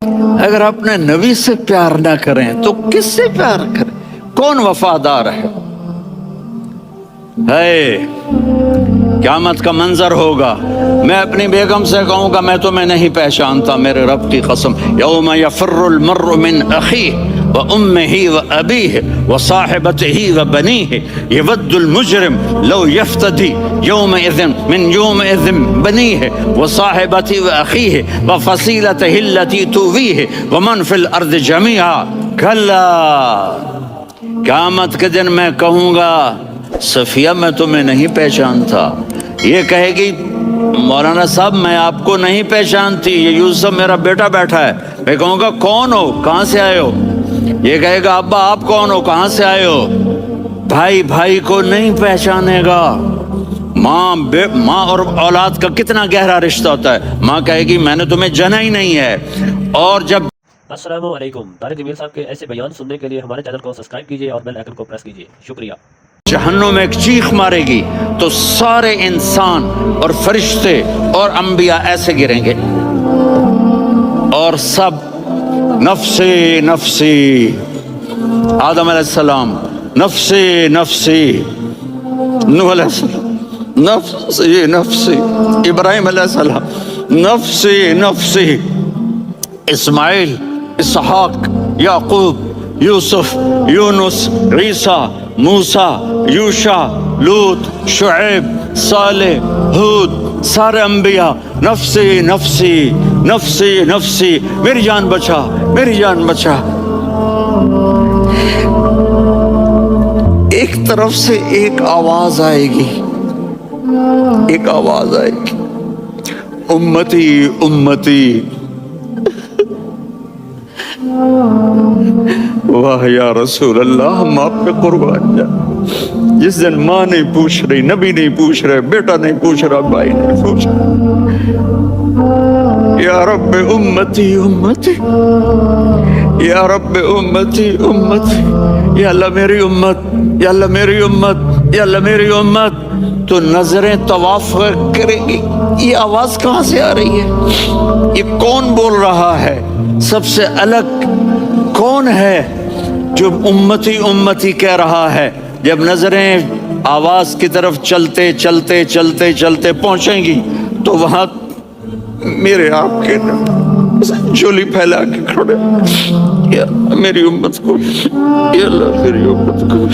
اگر اپنے نبی سے پیار نہ کریں تو کس سے پیار کریں؟ کون وفادار ہے؟ قیامت کا منظر ہوگا، میں اپنی بیگم سے کہوں گا میں تمہیں نہیں پہچانتا، میرے رب کی قسم، یوم یفر المرء من اخیہ وامہ وابیہ وصاحبتہ وبنیہ یود المجرم لو یفتدی یومئذ من یومئذ بنیہ وصاحبتہ واخیہ وفصیلتہ التی تؤویہ ومن فی الارض جمیعا کلا، قیامت کے دن میں کہوں گا صفیہ میں تمہیں نہیں پہچانتا، یہ کہے گی مولانا صاحب میں آپ کو نہیں پہچانتی، یہ یوسف میرا بیٹا بیٹھا ہے، میں کہوں گا کون ہو، کہاں سے آئے ہو؟ یہ کہے گا ابا آپ کون ہو، کہاں سے آئے ہو؟ بھائی بھائی کو نہیں پہچانے گا۔ ماں اور اولاد کا کتنا گہرا رشتہ ہوتا ہے، ماں کہے گی میں نے تمہیں جنا ہی نہیں ہے، اور جب السلام علیکم، طارق جمیل صاحب کے ایسے بیان سننے کے لیے ہمارے چینل کو سبسکرائب کیجئے اور بیل آئیکن کو پریس کیجئے، شکریہ۔ جہنم میں ایک چیخ مارے گی تو سارے انسان اور فرشتے اور انبیاء ایسے گریں گے اور سب نفسی نفسی، آدم علیہ السلام نفسی نفسی، نوح علیہ السلام نفسی نفسی، ابراہیم علیہ السلام نفسی نفسی، اسماعیل، اسحاق، یعقوب، یوسف، یونس، عیسیٰ، موسیٰ، یوشع، لوط، شعیب، صالح، ہود، سارے انبیاء نفسی نفسی نفسی نفسی، میری جان بچا میری جان بچا۔ ایک طرف سے ایک آواز آئے گی، ایک آواز آئے گی، امتی امتی، واہ یا رسول اللہ، ہم آپ پہ قربان جائیں۔ جس دن ماں نہیں پوچھ رہی، نبی نہیں پوچھ رہے، بیٹا نہیں پوچھ رہا، بھائی نہیں پوچھ رہا، یا رب امتی امتی، یا رب امتی امتی، یا اللہ میری امت، یا اللہ میری امت، یا اللہ میری امت، تو نظریں طواف کرے گی، یہ آواز کہاں سے آ رہی ہے؟ یہ کون بول رہا ہے؟ سب سے الگ کون ہے جو امتی امتی کہہ رہا ہے؟ جب نظریں آواز کی طرف چلتے چلتے چلتے چلتے پہنچیں گی تو وہاں میرے آپ کے جھولی پھیلا کے کھڑے، یا میری امت کو، یا اللہ میری امت کو۔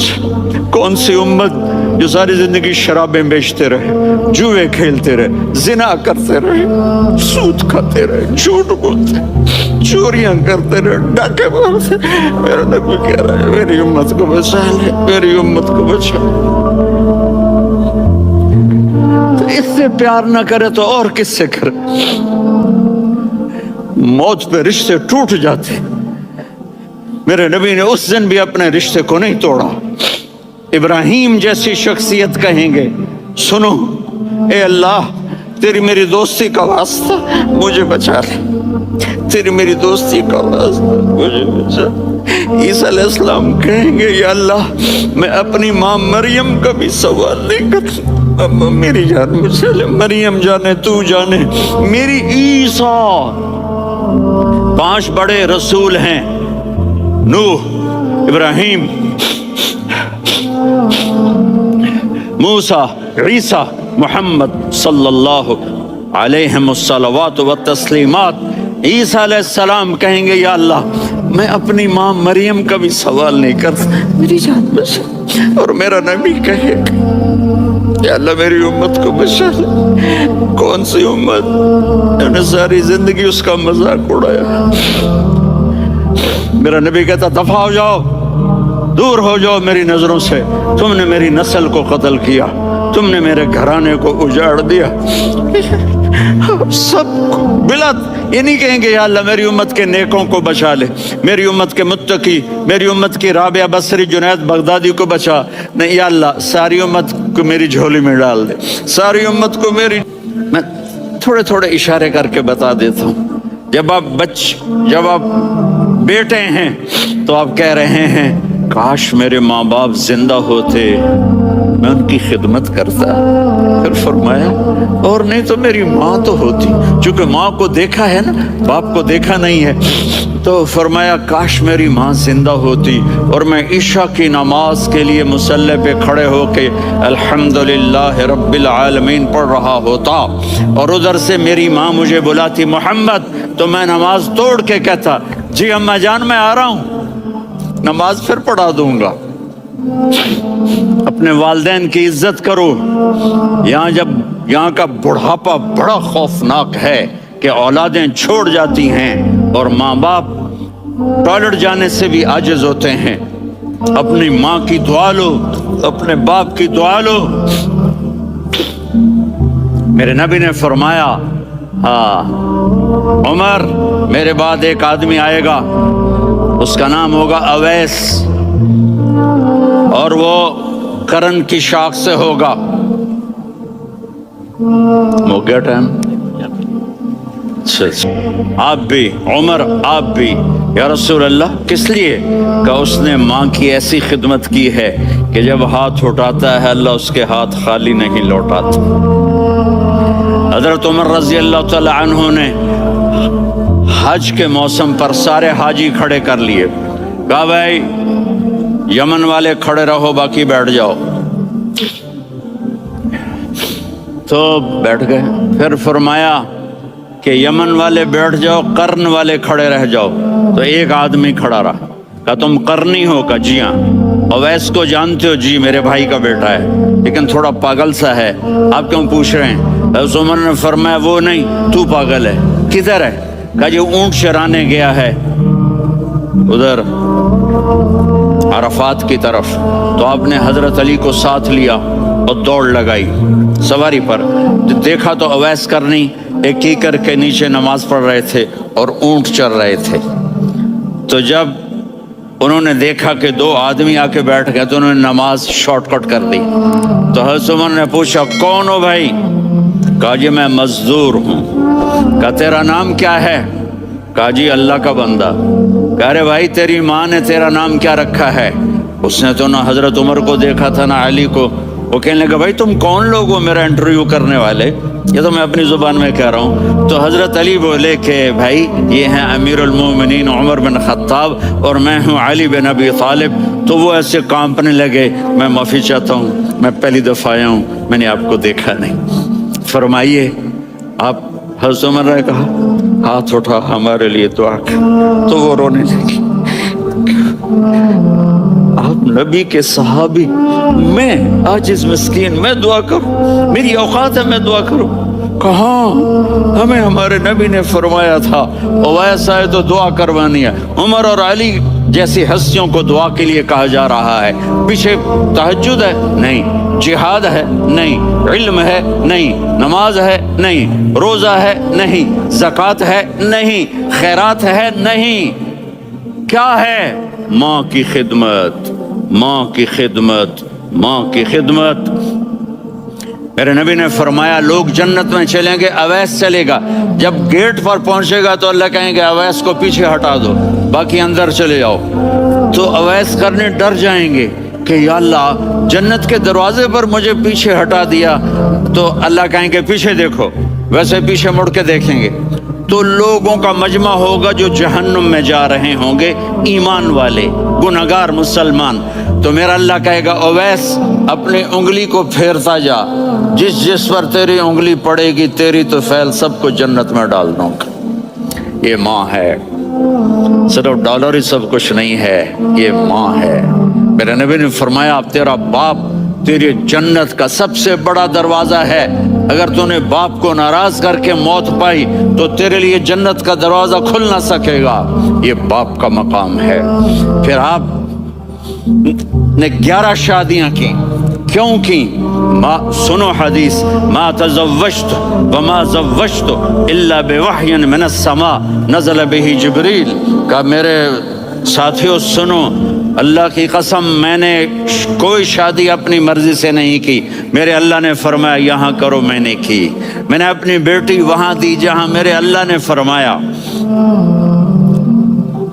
کون سی امت جو ساری زندگی شرابیں بیچتے رہے، جوئے کھیلتے رہے، زنا کرتے رہے، سود کھاتے رہے، جھوٹ بولتے، چوریاں کرتے رہے، ڈاکے مارتے، میرا نبی کہہ رہا ہے میری امت کو بچا لے، میری امت کو بچا لے۔ تو اس سے پیار نہ کرے تو اور کس سے کرے؟ موت پہ رشتے ٹوٹ جاتے، میرے نبی نے اس دن بھی اپنے رشتے کو نہیں توڑا۔ ابراہیم جیسی شخصیت کہیں گے سنو اے اللہ تیری میری دوستی کا واسطہ مجھے بچا لے، تیری میری دوستی کا واسطہ مجھے بچا لے۔ عیسیٰ علیہ السلام کہیں گے یا اللہ میں اپنی ماں مریم کا بھی سوال نہیں کرتا، میری جان بچا لے، مریم جانے تو جانے میری عیسیٰ۔ 5 بڑے رسول ہیں، نوح، ابراہیم، موسیٰ، عیسیٰ، محمد صلی اللہ علیہ الصلوات والتسلیمات۔ عیسیٰ علیہ السلام کہیں گے یا اللہ میں اپنی ماں مریم کا بھی سوال نہیں کرتا، میری جان بچا۔ اور میرا نبی کہے گا یا اللہ میری امت کو بچا لے۔ کون سی امت جنہوں نے ساری زندگی اس کا مذاق اڑایا؟ میرا نبی کہتا دفع ہو جاؤ، دور ہو جاؤ میری نظروں سے، تم نے میری نسل کو قتل کیا، تم نے میرے گھرانے کو اجاڑ دیا۔ سب کو بلت یہ نہیں کہیں گے یا اللہ میری امت کے نیکوں کو بچا لے، میری امت کے متقی، میری امت کی رابعہ بصری، جنید بغدادی کو بچا، نہیں یا اللہ ساری امت کو میری جھولی میں ڈال دے، ساری امت کو میری۔ میں تھوڑے تھوڑے اشارے کر کے بتا دیتا ہوں، جب آپ بیٹے ہیں تو آپ کہہ رہے ہیں کاش میرے ماں باپ زندہ ہوتے، میں ان کی خدمت کرتا۔ پھر فرمایا اور نہیں تو میری ماں تو ہوتی، چونکہ ماں کو دیکھا ہے نا، باپ کو دیکھا نہیں ہے، تو فرمایا کاش میری ماں زندہ ہوتی اور میں عشاء کی نماز کے لیے مصلی پہ کھڑے ہو کے الحمدللہ رب العالمین پڑھ رہا ہوتا، اور ادھر سے میری ماں مجھے بلاتی محمد، تو میں نماز توڑ کے کہتا جی اماں جان میں آ رہا ہوں، نماز پھر پڑھا دوں گا۔ اپنے والدین کی عزت کرو۔ یہاں کا بڑھاپا بڑا خوفناک ہے کہ اولادیں چھوڑ جاتی ہیں اور ماں باپ ٹوائلٹ جانے سے بھی عاجز ہوتے ہیں۔ اپنی ماں کی دعا لو، اپنے باپ کی دعا لو۔ میرے نبی نے فرمایا عمر میرے بعد ایک آدمی آئے گا، اس کا نام ہوگا اویس، اور وہ کرن کی شاخ سے ہوگا۔ ہو گیا ٹائم؟ آپ بھی عمر، آپ بھی یا رسول اللہ، کس لیے؟ کہ اس نے ماں کی ایسی خدمت کی ہے کہ جب ہاتھ اٹھاتا ہے اللہ اس کے ہاتھ خالی نہیں لوٹاتا۔ حضرت عمر رضی اللہ تعالی عنہ نے حج کے موسم پر سارے حاجی کھڑے کر لیے، کہا بھائی یمن والے کھڑے رہو باقی بیٹھ جاؤ، تو بیٹھ گئے۔ پھر فرمایا کہ یمن والے بیٹھ جاؤ، قرن والے کھڑے رہ جاؤ، تو ایک آدمی کھڑا رہا، کہا تم قرنی ہو؟ کہا جی ہاں۔ اویس کو جانتے ہو؟ جی میرے بھائی کا بیٹا ہے لیکن تھوڑا پاگل سا ہے، آپ کیوں پوچھ رہے ہیں؟ حضرت عمر نے فرمایا وہ نہیں، تو پاگل ہے۔ کدھر ہے؟ کہا جی اونٹ چرانے گیا ہے ادھر عرفات کی طرف۔ تو آپ نے حضرت علی کو ساتھ لیا اور دوڑ لگائی سواری پر، دیکھا تو اویس کرنی ایک کیکر کے نیچے نماز پڑھ رہے تھے اور اونٹ چر رہے تھے۔ تو جب انہوں نے دیکھا کہ دو آدمی آ کے بیٹھ گئے تو انہوں نے نماز شارٹ کٹ کر دی۔ تو حضرت عمر نے پوچھا کون ہو بھائی؟ کہا جی میں مزدور ہوں۔ کہا تیرا نام کیا ہے؟ کہا جی اللہ کا بندہ۔ کہا رے بھائی تیری ماں نے تیرا نام کیا رکھا ہے؟ اس نے تو نہ حضرت عمر کو دیکھا تھا نہ علی کو۔ وہ کہنے لگا بھائی تم کون لوگ ہو میرا انٹرویو کرنے والے؟ یہ تو میں اپنی زبان میں کہہ رہا ہوں۔ تو حضرت علی بولے کہ بھائی یہ ہیں امیر المومنین عمر بن خطاب اور میں ہوں علی بن ابی طالب۔ تو وہ ایسے کانپنے لگے، میں معافی چاہتا ہوں، میں پہلی دفعہ آیا ہوں، میں نے آپ کو دیکھا نہیں، فرمائیے آپ۔ حضرت عمر نے کہا ہاتھ اٹھا ہمارے لیے دعا کر، تو وہ رونے لگی۔ آپ نبی کے صحابی، میں عاجز مسکین، میں دعا کروں؟ میری اوقات ہے میں دعا کروں؟ کہاں؟ ہمیں ہمارے نبی نے فرمایا تھا اویس آئے تو دعا کروانی ہے۔ عمر اور علی جیسی ہستیوں کو دعا کے لیے کہا جا رہا ہے۔ پیچھے تہجد ہے؟ نہیں۔ جہاد ہے؟ نہیں۔ علم ہے؟ نہیں۔ نماز ہے؟ نہیں۔ روزہ ہے؟ نہیں۔ زکوٰۃ ہے؟ نہیں۔ خیرات ہے؟ نہیں۔ کیا ہے؟ ماں کی خدمت، ماں کی خدمت، ماں کی خدمت۔ میرے نبی نے فرمایا لوگ جنت میں چلیں گے، اویس چلے گا، جب گیٹ پر پہنچے گا تو اللہ کہیں گے اویس کو پیچھے ہٹا دو، باقی اندر چلے جاؤ۔ تو اویس کرنے ڈر جائیں گے کہ یا اللہ جنت کے دروازے پر مجھے پیچھے ہٹا دیا، تو اللہ کہیں گے پیچھے دیکھو، ویسے پیچھے مڑ کے دیکھیں گے تو لوگوں کا مجمع ہوگا جو جہنم میں جا رہے ہوں گے، ایمان والے، گنہگار مسلمان۔ تو میرا اللہ کہے گا اویس اپنی انگلی کو پھیرتا جا، جس پر تیری انگلی پڑے گی تیری تو فیل سب کو جنت میں ڈال دوں گا۔ یہ ماں ہے، صرف ڈالر ہی سب کچھ نہیں ہے، یہ ماں ہے۔ میرے نبی نے فرمایا اب تیرا باپ تیری جنت کا سب سے بڑا دروازہ ہے، اگر تو نے باپ کو ناراض کر کے موت پائی تو تیرے لیے جنت کا دروازہ کھل نہ سکے گا، یہ باپ کا مقام ہے۔ پھر آپ نے 11 شادیاں کی، کیوں کی؟ سنو حدیث، ما تزوجت وما زوجت الا بوحی من السماء نزل به جبریل۔ کہ میرے ساتھیوں سنو، اللہ کی قسم میں نے کوئی شادی اپنی مرضی سے نہیں کی، میرے اللہ نے فرمایا یہاں کرو، میں نے کی۔ میں نے اپنی بیٹی وہاں دی جہاں میرے اللہ نے فرمایا۔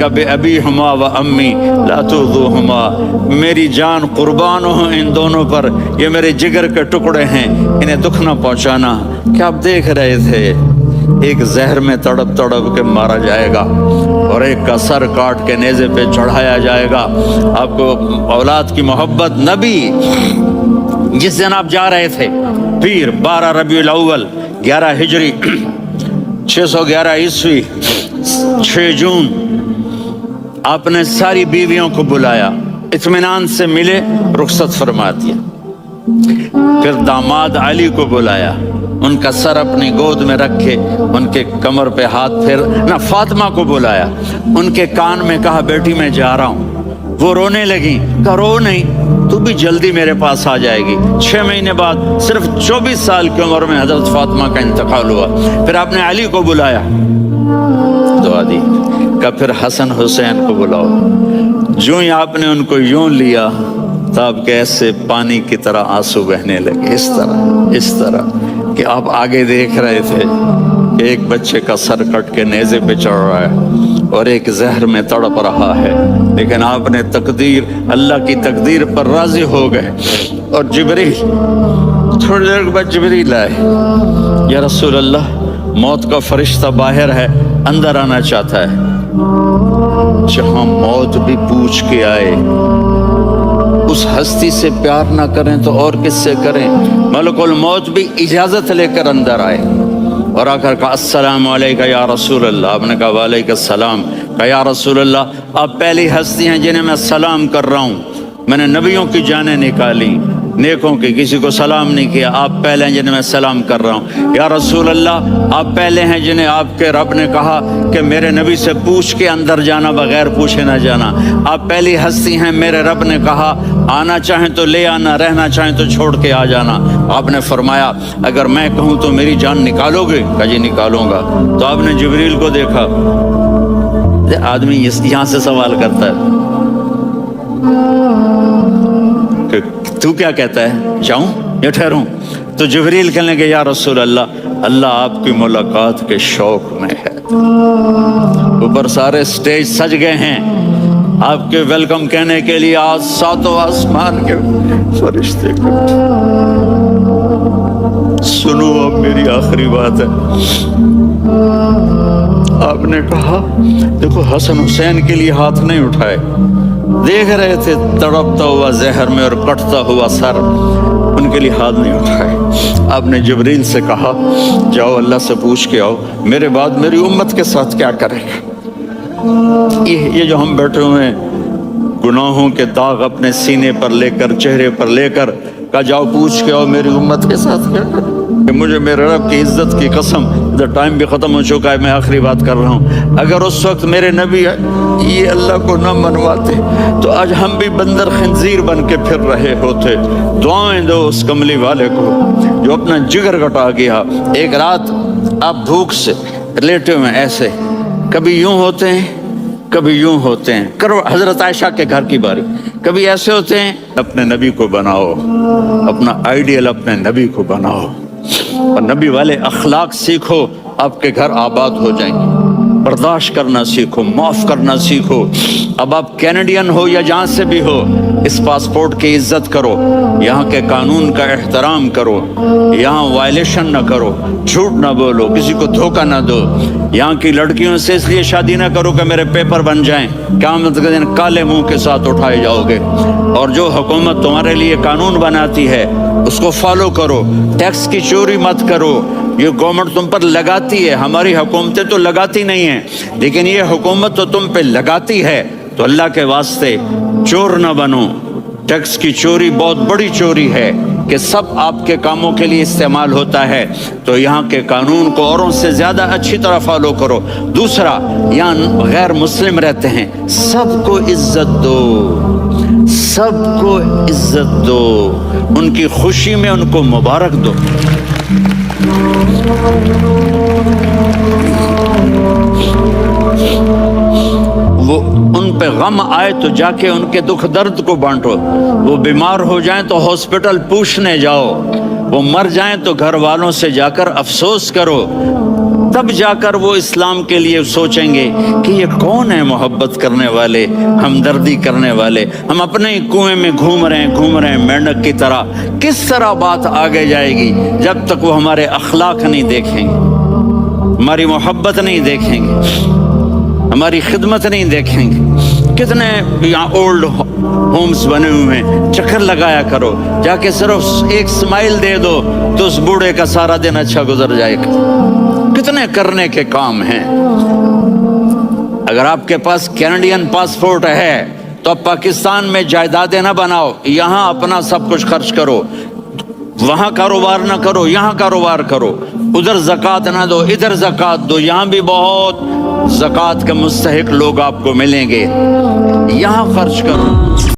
کبھی ابی ہما و امی لا تؤذوہما، میری جان قربان ہو ان دونوں پر، یہ میرے جگر کے ٹکڑے ہیں، انہیں دکھ نہ پہنچانا۔ کیا آپ دیکھ رہے تھے ایک زہر میں تڑپ تڑپ کے مارا جائے گا اور ایک کا سر کاٹ کے نیزے پہ چڑھایا جائے گا۔ آپ کو اولاد کی محبت، نبی جس دن آپ جا رہے تھے پیر 12 ربیع الاول 11 ہجری 611 عیسوی 6 جون، آپ نے ساری بیویوں کو بلایا، اطمینان سے ملے، رخصت فرما دیا۔ پھر داماد علی کو بلایا، ان کا سر اپنی گود میں رکھے، ان کے کمر پہ ہاتھ پھیر نہ، فاطمہ کو بلایا، ان کے کان میں کہا بیٹی میں جا رہا ہوں۔ وہ رونے لگیں، کہا رو نہیں، تو بھی جلدی میرے پاس آ جائے گی۔ 6 مہینے بعد صرف 24 سال کی عمر میں حضرت فاطمہ کا انتقال ہوا۔ پھر آپ نے علی کو بلایا، دعا دی، کہ پھر حسن حسین کو بلاؤ۔ جو ہی آپ نے ان کو یوں لیا تو آپ کے ایسے پانی کی طرح آنسو بہنے لگے، اس طرح کہ آپ آگے دیکھ رہے تھے کہ ایک بچے کا سر کٹ کے نیزے پہ چڑھ رہا ہے اور ایک زہر میں تڑپ رہا ہے، لیکن آپ نے تقدیر، اللہ کی تقدیر پر راضی ہو گئے۔ اور جبریل تھوڑی دیر کے بعد جبریل آئے، یا رسول اللہ موت کا فرشتہ باہر ہے، اندر آنا چاہتا ہے۔ جہاں موت بھی پوچھ کے آئے، اس ہستی سے پیار نہ کریں تو اور کس سے کریں؟ ملک الموت بھی اجازت لے کر اندر آئے اور آ کر کہا السلام علیکہ یا رسول اللہ۔ آپ نے کہا وعلیکم السلام۔ کہا یا رسول اللہ آپ پہلی ہستی ہیں جنہیں میں سلام کر رہا ہوں، میں نے نبیوں کی جانیں نکالی، نیکوں کی، کسی کو سلام نہیں کیا، آپ پہلے ہیں جنہیں میں سلام کر رہا ہوں۔ یا رسول اللہ آپ پہلے ہیں جنہیں آپ کے رب نے کہا کہ میرے نبی سے پوچھ کے اندر جانا، بغیر پوچھے نہ جانا۔ آپ پہلی ہستی ہیں، میرے رب نے کہا آنا چاہیں تو لے آنا، رہنا چاہیں تو چھوڑ کے آ جانا۔ آپ نے فرمایا اگر میں کہوں تو میری جان نکالو گے؟ کہا جی نکالوں گا۔ تو آپ نے جبریل کو دیکھا، آدمی یہاں سے سوال کرتا ہے کہ تو کیا کہتا ہے، جاؤں یا ٹھہروں؟ تو جبریل کہنے لگے یا رسول اللہ، اللہ آپ کی ملاقات کے شوق میں ہے۔ اوپر سارے سٹیج سج گئے ہیں آپ کے ویلکم کہنے کے لیے، آج 7 آسمان کے فرشتے کو۔ سنو اب میری آخری بات ہے۔ آپ نے کہا دیکھو حسن حسین کے لیے ہاتھ نہیں اٹھائے، دیکھ رہے تھے تڑپتا ہوا زہر میں اور کٹتا ہوا سر، ان کے لیے ہاتھ نہیں اٹھائے۔ آپ نے جبریل سے کہا جاؤ اللہ سے پوچھ کے آؤ میرے بعد میری امت کے ساتھ کیا کرے گا۔ یہ جو ہم بیٹھے ہوئے ہیں گناہوں کے داغ اپنے سینے پر لے کر، چہرے پر لے کر، کہا جاؤ پوچھ کے آؤ میری امت کے ساتھ کیا کرے۔ مجھے میرے رب کی عزت کی قسم، ادھر ٹائم بھی ختم ہو چکا ہے، میں آخری بات کر رہا ہوں، اگر اس وقت میرے نبی یہ اللہ کو نہ منواتے تو آج ہم بھی بندر خنزیر بن کے پھر رہے ہوتے۔ دعائیں دو اس کملی والے کو جو اپنا جگر کٹا گیا۔ ایک رات آپ بھوک سے لیٹے ہوئے ایسے، کبھی یوں ہوتے ہیں کبھی یوں ہوتے ہیں، کرو حضرت عائشہ کے گھر کی باری، کبھی ایسے ہوتے ہیں۔ اپنے نبی کو بناؤ، اپنا آئیڈیل اپنے نبی کو بناؤ اور نبی والے اخلاق سیکھو، آپ کے گھر آباد ہو جائیں گے۔ برداشت کرنا سیکھو، معاف کرنا سیکھو۔ اب آپ کینیڈین ہو یا جہاں سے بھی ہو، اس پاسپورٹ کی عزت کرو، یہاں کے قانون کا احترام کرو، یہاں وائلیشن نہ کرو، جھوٹ نہ بولو، کسی کو دھوکہ نہ دو۔ یہاں کی لڑکیوں سے اس لیے شادی نہ کرو کہ میرے پیپر بن جائیں، قیامت کے دن کالے منہ کے ساتھ اٹھائے جاؤ گے۔ اور جو حکومت تمہارے لیے قانون بناتی ہے اس کو فالو کرو، ٹیکس کی چوری مت کرو۔ یہ گورنمنٹ تم پر لگاتی ہے، ہماری حکومتیں تو لگاتی نہیں ہیں، لیکن یہ حکومت تو تم پہ لگاتی ہے، تو اللہ کے واسطے چور نہ بنو۔ ٹیکس کی چوری بہت بڑی چوری ہے کہ سب آپ کے کاموں کے لیے استعمال ہوتا ہے، تو یہاں کے قانون کو اوروں سے زیادہ اچھی طرح فالو کرو۔ دوسرا، یہاں غیر مسلم رہتے ہیں، سب کو عزت دو، سب کو عزت دو، ان کی خوشی میں ان کو مبارک دو۔ وہ ان پہ غم آئے تو جا کے ان کے دکھ درد کو بانٹو، وہ بیمار ہو جائیں تو ہاسپٹل پوچھنے جاؤ، وہ مر جائیں تو گھر والوں سے جا کر افسوس کرو۔ تب جا کر وہ اسلام کے لیے سوچیں گے کہ یہ کون ہے محبت کرنے والے، ہمدردی کرنے والے. ہم اپنے ہی کنویں میں گھوم رہے ہیں مینڈک کی طرح. کس طرح بات آگے جائے گی جب تک وہ ہمارے اخلاق نہیں دیکھیں گے، ہماری محبت نہیں دیکھیں گے، ہماری خدمت نہیں دیکھیں گے. کتنے یہاں اولڈ ہومز بنے ہوئے ہیں، چکر لگایا کرو، جا کے صرف ایک سمائل دے دو تو اس بوڑھے کا سارا دن اچھا گزر جائے گا. کتنے کرنے کے کام ہیں. اگر آپ کے پاس کینیڈین پاسپورٹ ہے تو اب پاکستان میں جائیدادیں نہ بناؤ، یہاں اپنا سب کچھ خرچ کرو، وہاں کاروبار نہ کرو، یہاں کاروبار کرو. ادھر زکوٰۃ نہ دو، ادھر زکوٰۃ دو. یہاں بھی بہت زکوٰۃ کے مستحق لوگ آپ کو ملیں گے، یہاں خرچ کرو.